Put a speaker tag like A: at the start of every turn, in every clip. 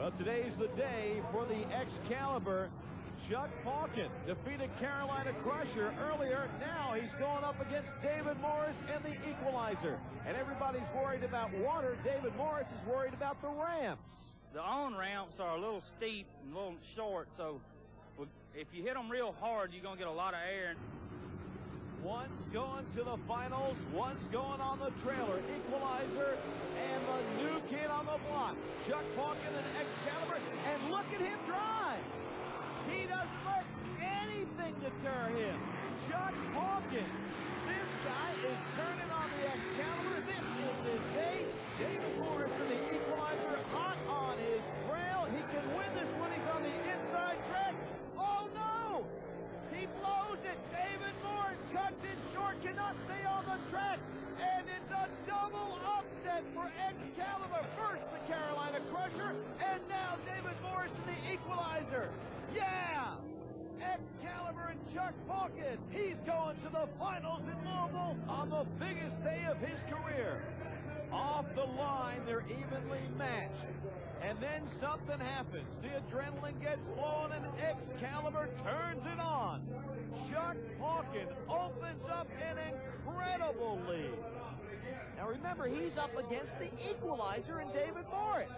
A: Well, today's the day for the Excalibur. Chuck Hawkins defeated Carolina Crusher earlier. Now he's going up against David Morris and the Equalizer. And everybody's worried about water. David Morris is worried about the ramps.
B: The on-ramps are a little steep and a little short, so if you hit them real hard, you're going to get a lot of air.
A: One's going to the finals, one's going on the trailer. Equalizer and the new kid on the block, Chuck Hawkins and Excalibur. And look at him drive. He doesn't let anything deter him. Chuck Hawkins. This guy is turning on the Excalibur. This is his day. David Morris and the Equalizer hot on his trail. He can win this when he's on the inside track. Oh, no! He blows it. David Morris cuts it short, cannot stay on the track. And it's a double upset for Excalibur. First the Carolina Crusher, and now David Morris and the Equalizer. Yeah! Excalibur and Chuck Hawkins. He's going to the finals in Louisville on the biggest day of his career. Off the line, they're evenly matched. And then something happens. The adrenaline gets flowing and Excalibur turns it on. Chuck Hawkins opens up an incredible lead. Now remember, he's up against the Equalizer and David Morris.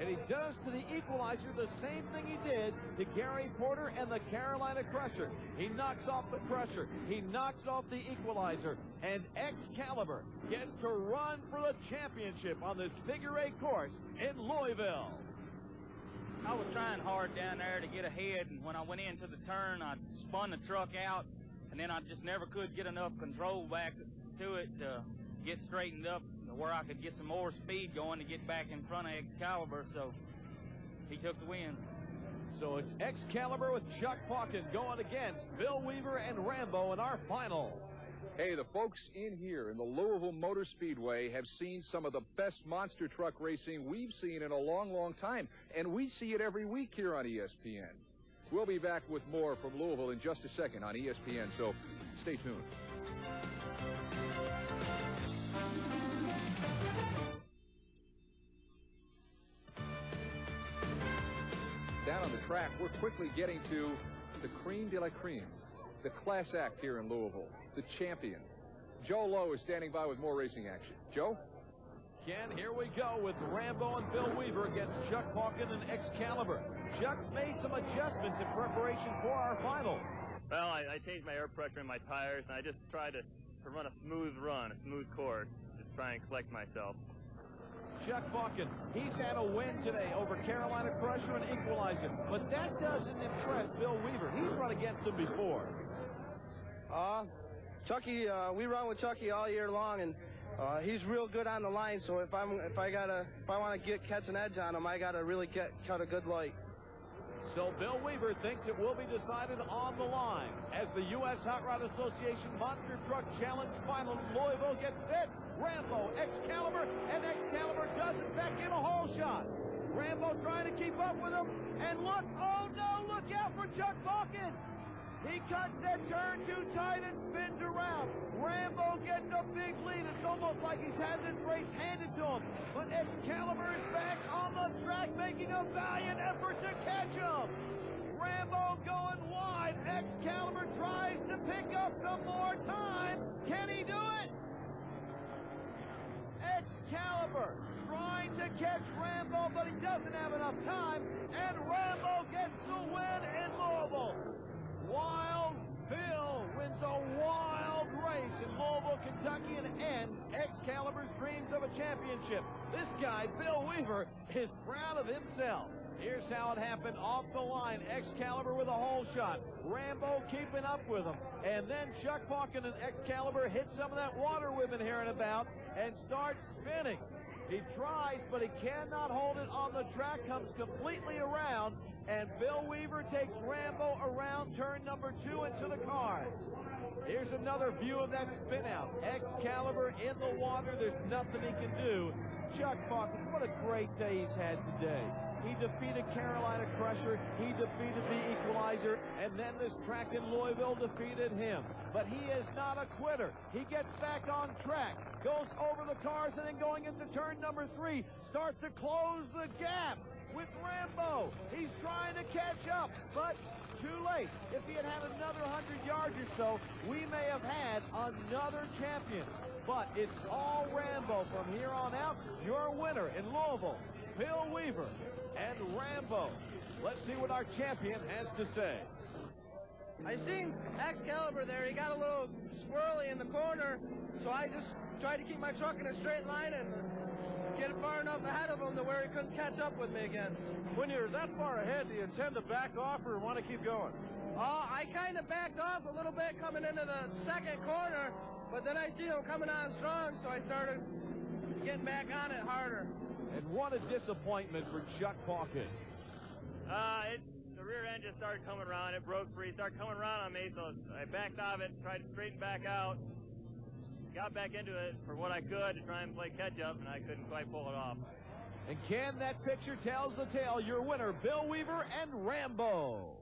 A: And he does to the Equalizer the same thing he did to Gary Porter and the Carolina Crusher. He knocks off the Crusher. He knocks off the Equalizer. And Excalibur gets to run for the championship on this figure-8 course in Louisville.
B: I was trying hard down there to get ahead, and when I went into the turn, I spun the truck out, and then I just never could get enough control back to it to get straightened up where I could get some more speed going to get back in front of Excalibur, so he took the win.
A: So it's Excalibur with Chuck Hawkins going against Bill Weaver and Rambo in our final.
C: Hey, the folks in here in the Louisville Motor Speedway have seen some of the best monster truck racing we've seen in a long, long time, and we see it every week here on ESPN. We'll be back with more from Louisville in just a second on ESPN, so stay tuned. Down on the track, we're quickly getting to the creme de la creme, the class act here in Louisville, the champion. Joe Lowe is standing by with more racing action. Joe?
A: Ken, here we go with Rambo and Bill Weaver against Chuck Hawkins and Excalibur. Chuck's made some adjustments in preparation for our final.
D: Well, I changed my air pressure in my tires, and I just tried to run a smooth course, just try and collect myself.
A: Chuck Hawkins, he's had a win today over Carolina Crusher and Equalizer, but that doesn't impress Bill Weaver. He's run against him before.
E: Chucky, we run with Chucky all year long, and he's real good on the line. So if I want to catch an edge on him, I gotta really cut a good light.
A: So Bill Weaver thinks it will be decided on the line as the U.S. Hot Rod Association Monster Truck Challenge Final in Louisville gets set. Rambo, Excalibur, and Excalibur does in fact get a hole shot. Rambo trying to keep up with him, and look, oh no, look out for Chuck Hawkins. He cuts that turn too tight and spins around. Rambo gets a big lead. It's almost like he's had this race handed to him. But Excalibur is back on the track, making a valiant effort to catch him. Rambo going wide. Excalibur tries to pick up some more time. Can he do it? Excalibur trying to catch Rambo, but he doesn't have enough time. And Rambo gets the win in Louisville. Wild Bill wins a wild race in Louisville, Kentucky, and ends Excalibur's dreams of a championship. This guy, Bill Weaver, is proud of himself. Here's how it happened off the line. Excalibur with a hole shot. Rambo keeping up with him. And then Chuck Hawkins and Excalibur hit some of that water we've been hearing about and start spinning. He tries, but he cannot hold it on the track, comes completely around, and Bill Weaver takes Rambo around turn number 2 into the cars. Here's another view of that spin out. Excalibur in the water. There's nothing he can do. Chuck Hawkins, what a great day he's had today. He defeated Carolina Crusher. He defeated the Equalizer. And then this track in Louisville defeated him. But he is not a quitter. He gets back on track, goes over the cars, and then going into turn number 3, starts to close the gap with Rambo. He's trying to catch up, but too late. If he had had another 100 yards or so, we may have had another champion. But it's all Rambo from here on out. Your winner in Louisville, Bill Weaver and Rambo. Let's see what our champion has to say.
E: I seen EXCALIBER there. He got a little squirrely in the corner, so I just tried to keep my truck in a straight line and get far enough ahead of him to where he couldn't catch up with me again.
A: When you're that far ahead, do you intend to back off or want to keep going?
E: I kind of backed off a little bit coming into the second corner, but then I see him coming on strong, so I started getting back on it harder.
A: And what a disappointment for Chuck Hawkins.
D: The rear end just started coming around. It broke free, started coming around on me, so I backed off it, tried to straighten back out, got back into it for what I could to try and play catch-up, and I couldn't quite pull it off.
A: And can that picture tells the tale? Your winner, Bill Weaver and Rambo.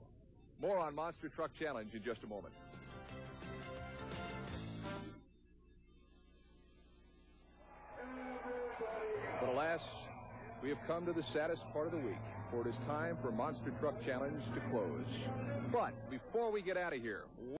C: More on Monster Truck Challenge in just a moment. But alas, we have come to the saddest part of the week, for it is time for Monster Truck Challenge to close. But before we get out of here,